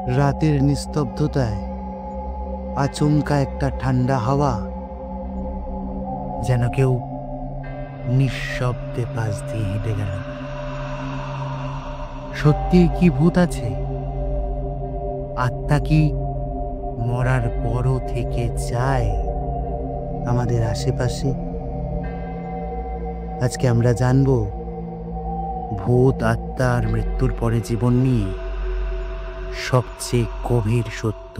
রাতের নিস্তব্ধতায় আচমকা একটা ঠান্ডা হাওয়া, যেন কেউ নিঃশব্দে পাশ দিয়ে হেঁটে গেল। সত্যি কি ভূত আছে? আত্মা কি মরার পরও থেকে যায় আমাদের আশেপাশে? আজকে আমরা জানব ভূত, আত্মা আর মৃত্যুর পরে জীবন নিয়ে সবচেয়ে গভীর সত্য।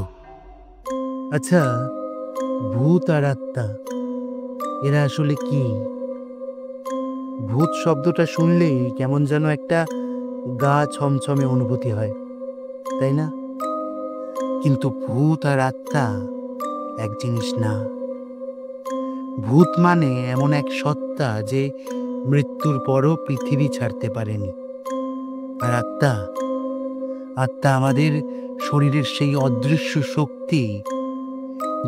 আচ্ছা, ভূত আর আত্মা এরা আসলে কি? ভূত শব্দটা শুনলেই কেমন যেন একটা গা ছমছমে অনুভূতি হয়, তাই না? কিন্তু ভূত আর আত্মা এক জিনিস না। ভূত মানে এমন এক সত্তা যে মৃত্যুর পরও পৃথিবী ছাড়তে পারেনি। আর আত্মা আমাদের শরীরের সেই অদৃশ্য শক্তি,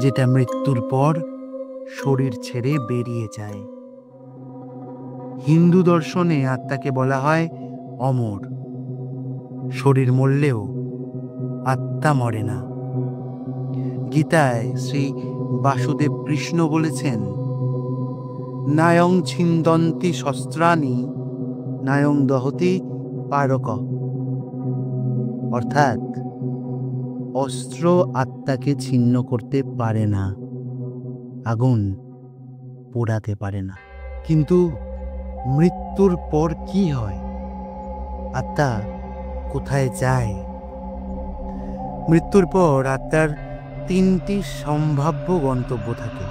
যেটা মৃত্যুর পর শরীর ছেড়ে বেরিয়ে যায়। হিন্দু দর্শনে আত্মাকে বলা হয় অমর। শরীর মরলেও আত্মা মরে না। গীতায় শ্রী বাসুদেব কৃষ্ণ বলেছেন, নায়ং ছিন্দন্তি শস্ত্রাণি নায়ং দহতি পারক। অর্থাৎ অস্ত্র আত্মাকে ছিন্ন করতে পারে না, আগুন পোড়াতে পারে না। কিন্তু মৃত্যুর পর কি হয়? আত্মা কোথায় যায়? মৃত্যুর পর আত্মার তিনটি সম্ভাব্য গন্তব্য থাকে।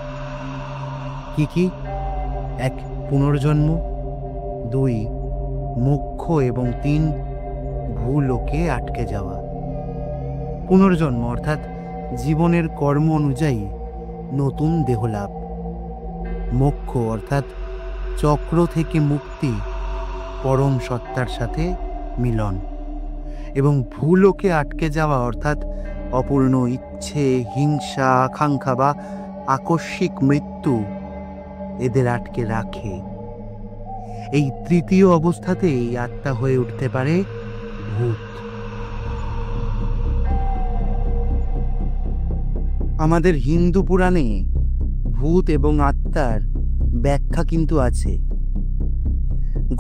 কি কি? 1, পুনর্জন্ম, 2, মোক্ষ এবং 3, ভূলোকে আটকে যাওয়া। পুনর্জন্ম অর্থাৎ জীবনের কর্ম অনুযায়ী নতুন দেহ লাভ। মোক্ষ অর্থাৎ চক্র থেকে মুক্তি, পরম সত্তার সাথে মিলন। এবং ভূলোকে আটকে যাওয়া অর্থাৎ অপূর্ণ ইচ্ছে, হিংসা, আকাঙ্ক্ষা বা আকস্মিক মৃত্যু এদের আটকে রাখে। এই তৃতীয় অবস্থাতেই আত্মা হয়ে উঠতে পারে ভূত। আমাদের হিন্দু পুরাণে ভূত এবং আত্মার ব্যাখ্যা কিন্তু আছে।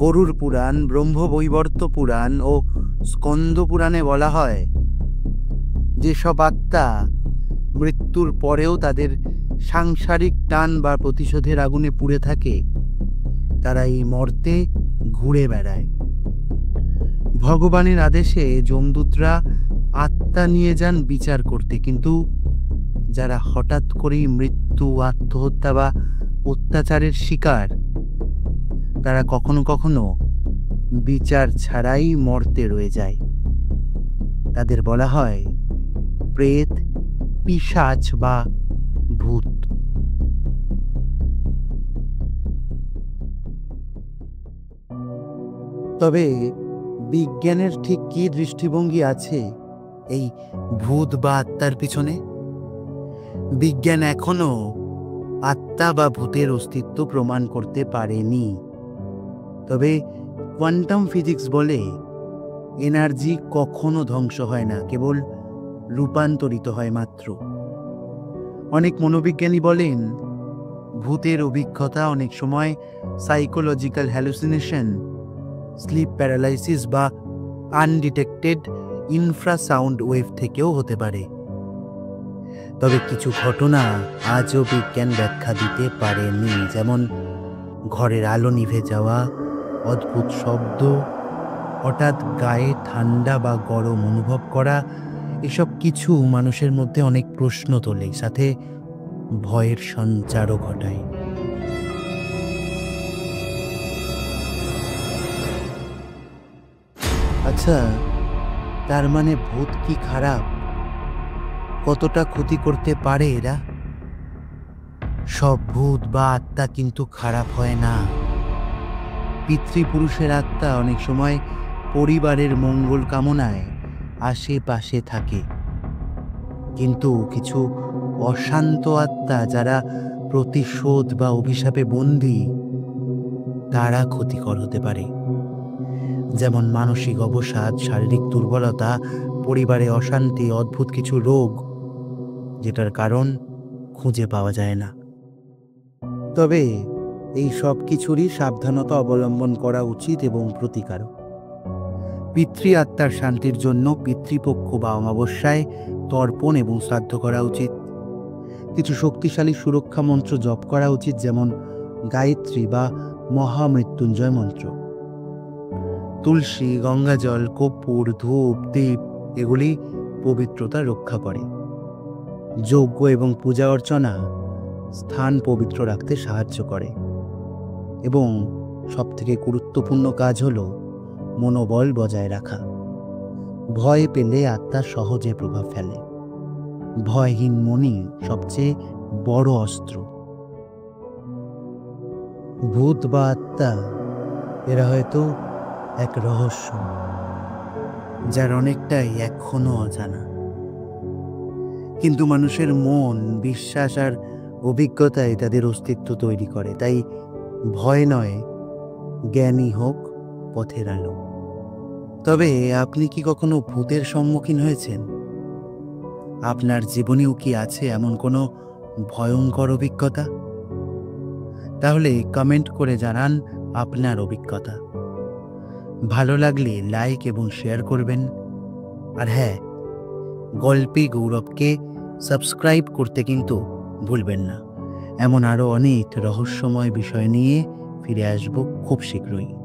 গরুড় পুরাণ, ব্রহ্মবৈবর্ত পুরাণ ও স্কন্দ পুরাণে বলা হয়, যেসব আত্মা মৃত্যুর পরেও তাদের সাংসারিক টান বা প্রতিশোধের আগুনে পুড়ে থাকে, তারা এই মর্তে ঘুরে বেড়ায়। ভগবানের আদেশে যমদূতরা আত্মা নিয়ে যান বিচার করতে, কিন্তু যারা হঠাৎ করেই মৃত্যু, আত্মহত্যা বা অত্যাচারের শিকার, তারা কখনো কখনো বিচার ছাড়াই মর্তে রয়ে যায়। তাদের বলা হয় প্রেত, পিশাচ বা ভূত। তবে বিজ্ঞানের ঠিক কি দৃষ্টিভঙ্গি আছে এই ভূত বা আত্মার পিছনে? বিজ্ঞান এখনো আত্মা বা ভূতের অস্তিত্ব প্রমাণ করতে পারেনি। তবে কোয়ান্টাম ফিজিক্স বলে, এনার্জি কখনো ধ্বংস হয় না, কেবল রূপান্তরিত হয় মাত্র। অনেক মনোবিজ্ঞানী বলেন, ভূতের অভিজ্ঞতা অনেক সময় সাইকোলজিক্যাল হ্যালুসিনেশন, স্লিপ প্যারালাইসিস বা আনডিটেক্টেড ইনফ্রাসাউন্ড ওয়েভ থেকেও হতে পারে। তবে কিছু ঘটনা আজও বিজ্ঞান ব্যাখ্যা দিতে পারেনি, যেমন ঘরের আলো নিভে যাওয়া, অদ্ভুত শব্দ, হঠাৎ গায়ে ঠান্ডা বা গরম অনুভব করা। এসব কিছু মানুষের মধ্যে অনেক প্রশ্ন তোলে, সাথে ভয়ের সঞ্চারও ঘটায়। আচ্ছা, তার মানে ভূত কি খারাপ? কতটা ক্ষতি করতে পারে এরা? সব ভূত বা আত্মা কিন্তু খারাপ হয় না। পিতৃপুরুষের আত্মা অনেক সময় পরিবারের মঙ্গল কামনায় আশেপাশে থাকে, কিন্তু কিছু অশান্ত আত্মা যারা প্রতিশোধ বা অভিশাপে বন্দী, তারা ক্ষতিকর হতে পারে। যেমন মানসিক অবসাদ, শারীরিক দুর্বলতা, পরিবারে অশান্তি, অদ্ভুত কিছু রোগ, যেটার কারণ খুঁজে পাওয়া যায় না। তবে এই সব কিছুরই সাবধানতা অবলম্বন করা উচিত এবং প্রতিকারক। পিতৃ আত্মার শান্তির জন্য পিতৃপক্ষ বা অমাবস্যায় তর্পণ এবং শ্রাদ্ধ করা উচিত। কিছু শক্তিশালী সুরক্ষা মন্ত্র জপ করা উচিত, যেমন গায়ত্রী বা মহামৃত্যুঞ্জয় মন্ত্র। তুলসী, গঙ্গাজল, কর্পূর, ধূপ, দীপ এগুলি পবিত্রতা রক্ষা করে। যজ্ঞ এবং পূজা অর্চনা স্থান পবিত্র রাখতে সাহায্য করে। এবং সবথেকে গুরুত্বপূর্ণ কাজ হল মনোবল বজায় রাখা। ভয় পেলে আত্মা সহজে প্রভাব ফেলে। ভয়হীন মনই সবচেয়ে বড় অস্ত্র। ভূত বা আত্মা এরা হয়তো এক রহস্য, যার অনেকটাই এখনো অজানা। কিন্তু মানুষের মন, বিশ্বাস আর অভিজ্ঞতায় তাদের অস্তিত্ব তৈরি করে। তাই ভয় নয়, জ্ঞানী হোক পথের আলো। তবে আপনি কি কখনো ভূতের সম্মুখীন হয়েছেন? আপনার জীবনেও কি আছে এমন কোনো ভয়ঙ্কর অভিজ্ঞতা? তাহলে কমেন্ট করে জানান আপনার অভিজ্ঞতা। ভালো লাগলে লাইক এবং শেয়ার করবেন। আর হ্যাঁ, গল্পে গৌরবকে সাবস্ক্রাইব করতে কিন্তু ভুলবেন না। এমন আরও অনেক রহস্যময় বিষয় নিয়ে ফিরে আসব খুব শীঘ্রই।